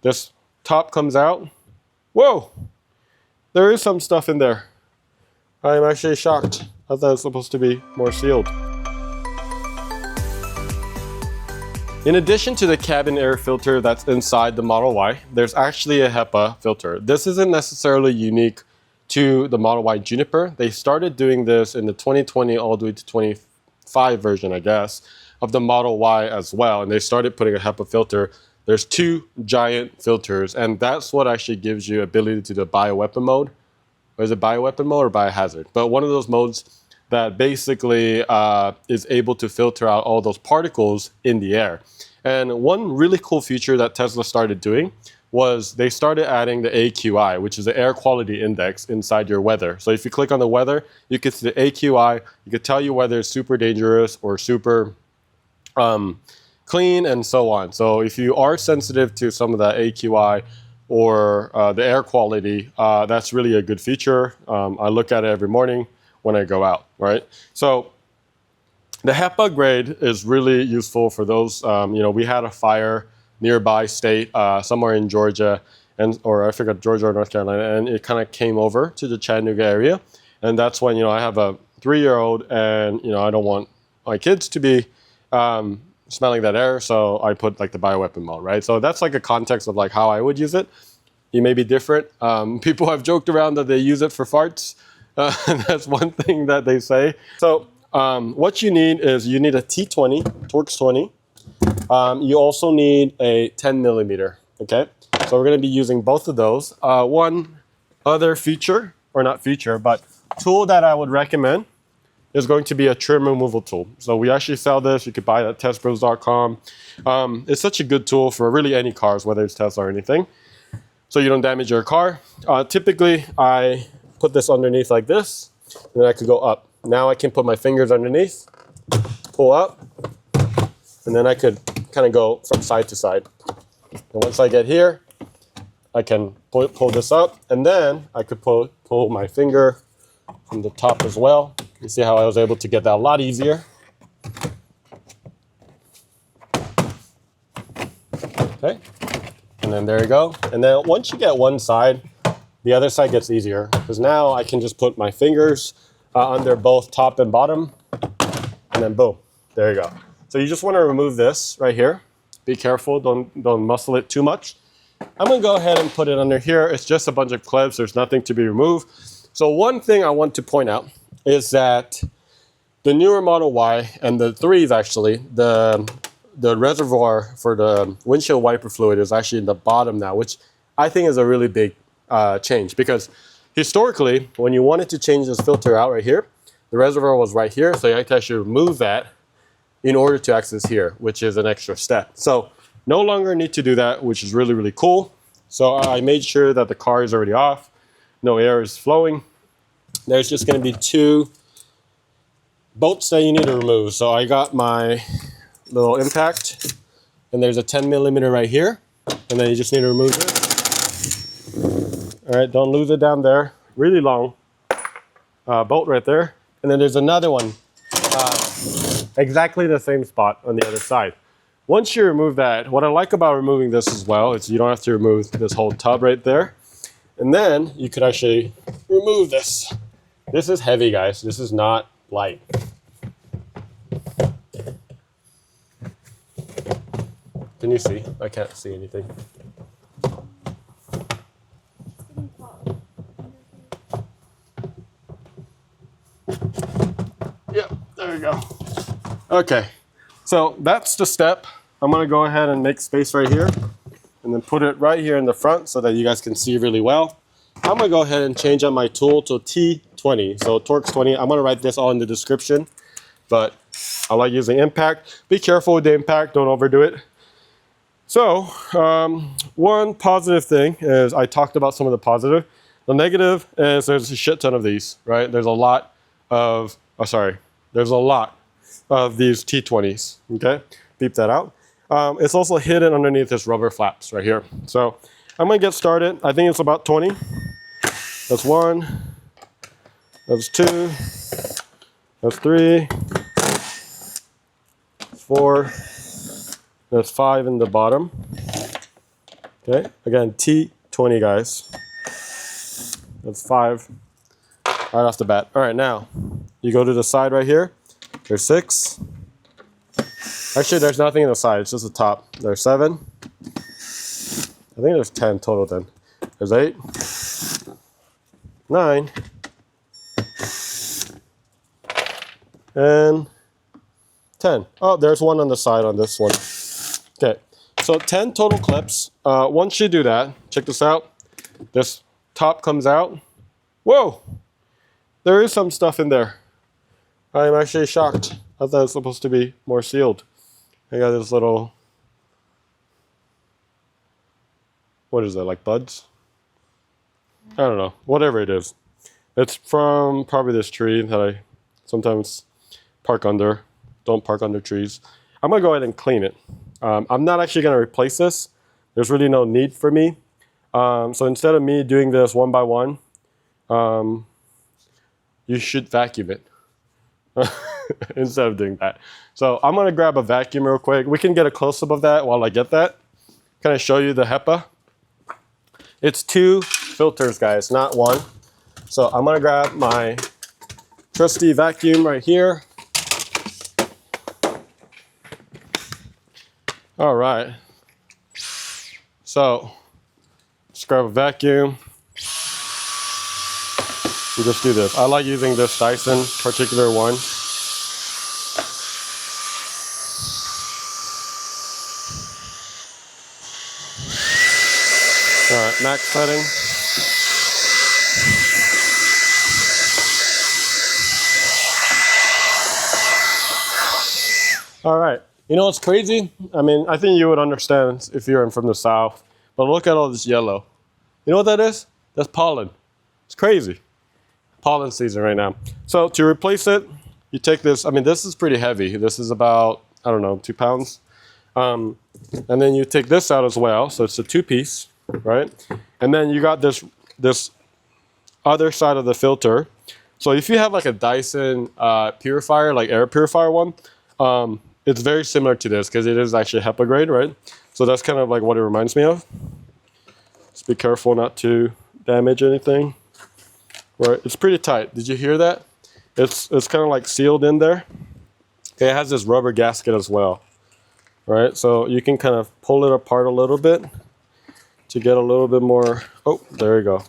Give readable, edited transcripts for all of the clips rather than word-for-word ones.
this top comes out. Whoa! There is some stuff in there. I'm actually shocked. I thought it was supposed to be more sealed. In addition to the cabin air filter that's inside the Model Y, there's actually a HEPA filter. This isn't necessarily unique to the Model Y Juniper. They started doing this in the 2020 all the way to 25 version, I guess, of the Model Y as well. And they started putting a HEPA filter. There's 2 giant filters, and that's what actually gives you ability to do bioweapon mode. Or is it bioweapon mode or biohazard? But one of those modes that basically is able to filter out all those particles in the air. And one really cool feature that Tesla started doing was they started adding the AQI, which is the air quality index inside your weather. So if you click on the weather, you can see the AQI. You can tell you whether it's super dangerous or super clean and so on. So if you are sensitive to some of that AQI or the air quality, that's really a good feature. I look at it every morning when I go out, right? So the HEPA grade is really useful for those, we had a fire nearby state, somewhere in Georgia, or I forgot, Georgia or North Carolina, and it kind of came over to the Chattanooga area. And that's when, I have a 3-year-old and, I don't want my kids to be smelling that air, so I put like the bioweapon mode, right? So that's like a context of like how I would use it. It may be different. People have joked around that they use it for farts. That's one thing that they say. So what you need is you need a T20, Torx 20. You also need a 10 millimeter, okay? So we're gonna be using both of those. One other feature, or not feature, but tool that I would recommend is going to be a trim removal tool. So we actually sell this. You could buy it at TESBROS.com. It's such a good tool for really any cars, whether it's Tesla or anything, so you don't damage your car. Typically, I put this underneath like this, and then I could go up. Now I can put my fingers underneath, pull up, and then I could kind of go from side to side. And once I get here, I can pull this up, and then I could pull my finger from the top as well. You see how I was able to get that a lot easier. Okay, and then there you go. And then once you get one side, the other side gets easier, because now I can just put my fingers under both top and bottom, and then boom, there you go. So you just want to remove this right here. Be careful, don't muscle it too much. I'm gonna go ahead and put it under here. It's just a bunch of clips, there's nothing to be removed. So one thing I want to point out is that the newer Model Y and the 3s actually, the reservoir for the windshield wiper fluid is actually in the bottom now, which I think is a really big change, because historically, when you wanted to change this filter out right here, the reservoir was right here, so you have to actually remove that in order to access here, which is an extra step. So no longer need to do that, which is really, really cool. So I made sure that the car is already off, no air is flowing. There's just gonna be 2 bolts that you need to remove. So I got my little impact, and there's a 10 millimeter right here, and then you just need to remove it. All right, don't lose it down there. Really long bolt right there. And then there's another one, exactly the same spot on the other side. Once you remove that, what I like about removing this as well is you don't have to remove this whole tub right there. And then you could actually remove this. This is heavy, guys. This is not light. Can you see? I can't see anything. Yep, there we go. Okay, so that's the step. I'm gonna go ahead and make space right here and then put it right here in the front so that you guys can see really well. I'm gonna go ahead and change out my tool to T20, so Torx 20. I'm gonna write this all in the description, but I like using impact. Be careful with the impact, don't overdo it. So, one positive thing is I talked about some of the positive. The negative is there's a shit ton of these, right? There's a lot of, there's a lot of these T20s, okay? Beep that out. It's also hidden underneath this rubber flaps right here. So I'm gonna get started. I think it's about 20. That's 1, that's 2, that's 3, 4, that's 5 in the bottom. Okay, again, T20, guys. That's 5 right off the bat. All right, now you go to the side right here. There's 6. Actually, there's nothing in the side. It's just the top. There's 7. I think there's 10 total then. There's 8, 9, and 10. Oh, there's 1 on the side on this one. Okay, so 10 total clips. Once you do that, check this out. This top comes out. Whoa! There is some stuff in there. I am actually shocked. I thought it was supposed to be more sealed. I got this little... What is that, like buds? I don't know. Whatever it is. It's from probably this tree that I sometimes park under. Don't park under trees. I'm going to go ahead and clean it. I'm not actually going to replace this. There's really no need for me. So instead of me doing this one by one, you should vacuum it instead of doing that. So I'm going to grab a vacuum real quick. We can get a close-up of that while I get that. Can I show you the HEPA? It's 2 filters, guys, not 1. So I'm going to grab my trusty vacuum right here. All right. So let's grab a vacuum. We just do this. I like using this Dyson particular one. All right, max setting. All right, you know what's crazy? I mean, I think you would understand if you're from the South, but look at all this yellow. You know what that is? That's pollen. It's crazy. Pollen season right now. So to replace it, you take this. I mean, this is pretty heavy. This is about, I don't know, 2 pounds. And then you take this out as well. So it's a 2-piece, right? And then you got this other side of the filter. So if you have like a Dyson purifier, like air purifier one, it's very similar to this because it is actually HEPA grade, right? So that's kind of like what it reminds me of. Just be careful not to damage anything. Right, it's pretty tight. Did you hear that? It's kind of like sealed in there. Okay, it has this rubber gasket as well. Right, so you can kind of pull it apart a little bit to get a little bit more. Oh, there you go.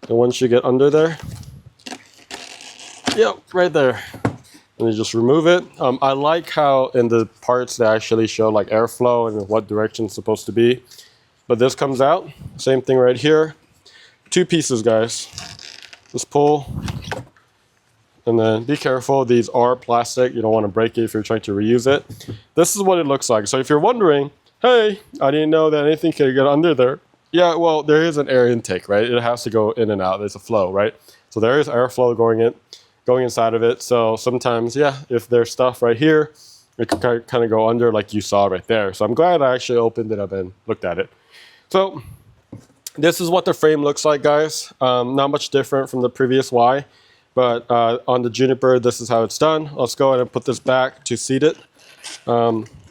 And once you get under there, yep, right there. And you just remove it. I like how in the parts they actually show like airflow and what direction it's supposed to be. But this comes out. Same thing right here. 2 pieces, guys. Just pull, and then be careful. These are plastic. You don't want to break it if you're trying to reuse it. This is what it looks like. So if you're wondering, hey, I didn't know that anything could get under there. Yeah, well, there is an air intake, right? It has to go in and out. There's a flow, right? So there is airflow going inside of it. So sometimes, yeah, if there's stuff right here, it could kind of go under like you saw right there. So I'm glad I actually opened it up and looked at it. So this is what the frame looks like, guys. Not much different from the previous Y, but on the Juniper, this is how it's done. Let's go ahead and put this back to seat it.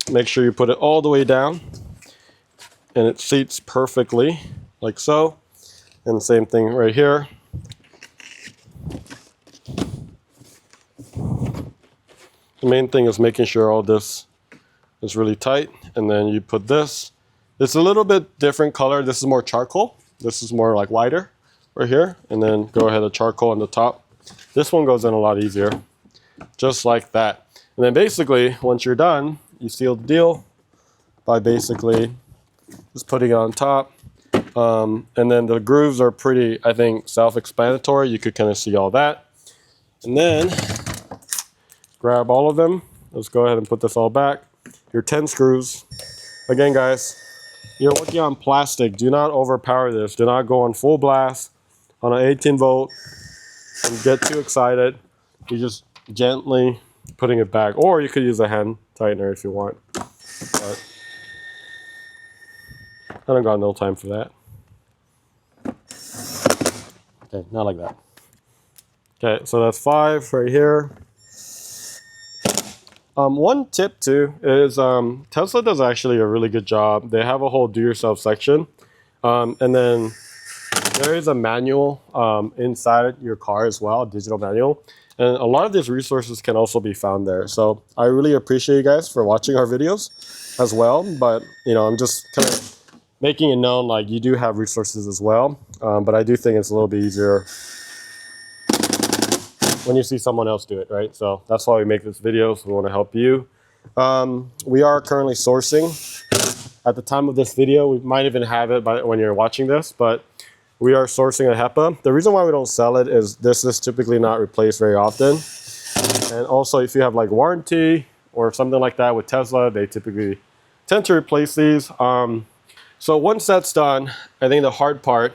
Make sure you put it all the way down, and it seats perfectly, like so. And the same thing right here. The main thing is making sure all this is really tight, and then you put this. It's a little bit different color. This is more charcoal. This is more like whiter right here. And then go ahead and charcoal on the top. This one goes in a lot easier, just like that. And then basically, once you're done, you seal the deal by basically just putting it on top. And then the grooves are pretty, I think, self-explanatory. You could kind of see all that. And then grab all of them. Let's go ahead and put this all back. Your 10 screws. Again, guys, you're working on plastic. Do not overpower this. Do not go on full blast on an 18 volt and get too excited. You're just gently putting it back. Or you could use a hand tightener if you want. But I don't got no time for that. Okay, not like that. Okay, so that's 5 right here. One tip too is Tesla does actually a really good job. They have a whole do-yourself section, and then there is a manual inside your car as well, a digital manual. And a lot of these resources can also be found there. So I really appreciate you guys for watching our videos as well. But, you know, I'm just kind of making it known, like, you do have resources as well. But I do think it's a little bit easier when you see someone else do it, right? So that's why we make this video, so we want to help you. We are currently sourcing. At the time of this video, we might even have it by when you're watching this, but we are sourcing a HEPA. The reason why we don't sell it is this is typically not replaced very often. And also, if you have like warranty or something like that with Tesla, they typically tend to replace these. So once that's done, I think the hard part,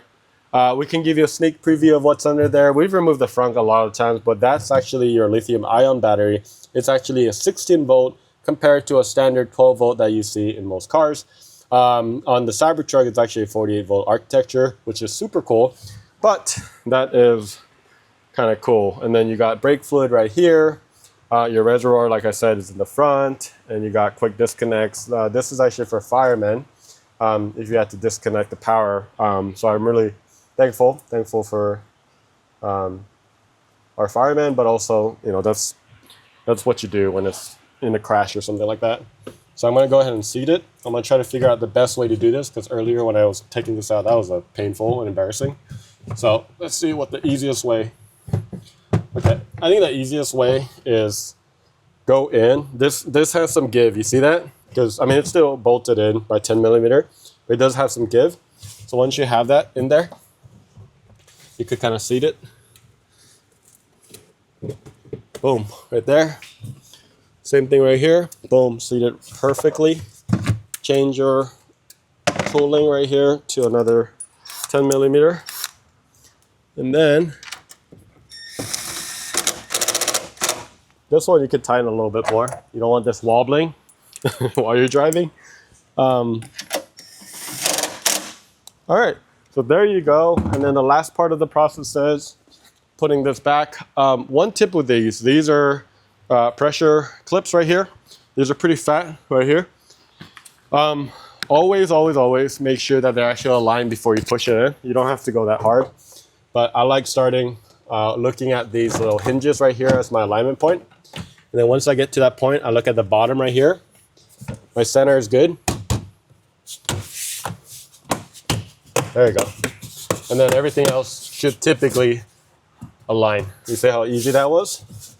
we can give you a sneak preview of what's under there. We've removed the frunk a lot of times, but that's actually your lithium ion battery. It's actually a 16 volt compared to a standard 12 volt that you see in most cars. On the Cybertruck, it's actually a 48 volt architecture, which is super cool, but that is kind of cool. And then you got brake fluid right here. Your reservoir, like I said, is in the front, and you got quick disconnects. This is actually for firemen, if you had to disconnect the power. So I'm really thankful for our firemen, but also, you know, that's what you do when it's in a crash or something like that. So I'm going to go ahead and seat it. I'm going to try to figure out the best way to do this, because earlier when I was taking this out, that was painful and embarrassing. So let's see what the easiest way. Okay, I think the easiest way is go in. This has some give. You see that? Because, I mean, it's still bolted in by 10 millimeter, but it does have some give. So once you have that in there, you could kind of seat it. Boom, right there. Same thing right here. Boom, seat it perfectly. Change your cooling right here to another 10 millimeter. And then this one you could tighten a little bit more. You don't want this wobbling while you're driving. All right, so there you go. And then the last part of the process is putting this back. One tip with these are pressure clips right here. These are pretty fat right here. Always make sure that they're actually aligned before you push it in. You don't have to go that hard, but I like starting looking at these little hinges right here as my alignment point. And then once I get to that point, I look at the bottom right here. My center is good. There you go. And then everything else should typically align. You see how easy that was?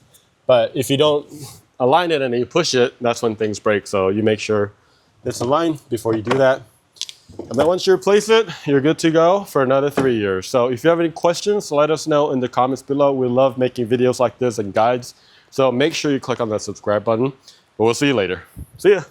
But if you don't align it and you push it, that's when things break. So you make sure it's aligned before you do that. And then once you replace it, you're good to go for another 3 years. So if you have any questions, let us know in the comments below. We love making videos like this and guides. So make sure you click on that subscribe button. But we'll see you later. See ya.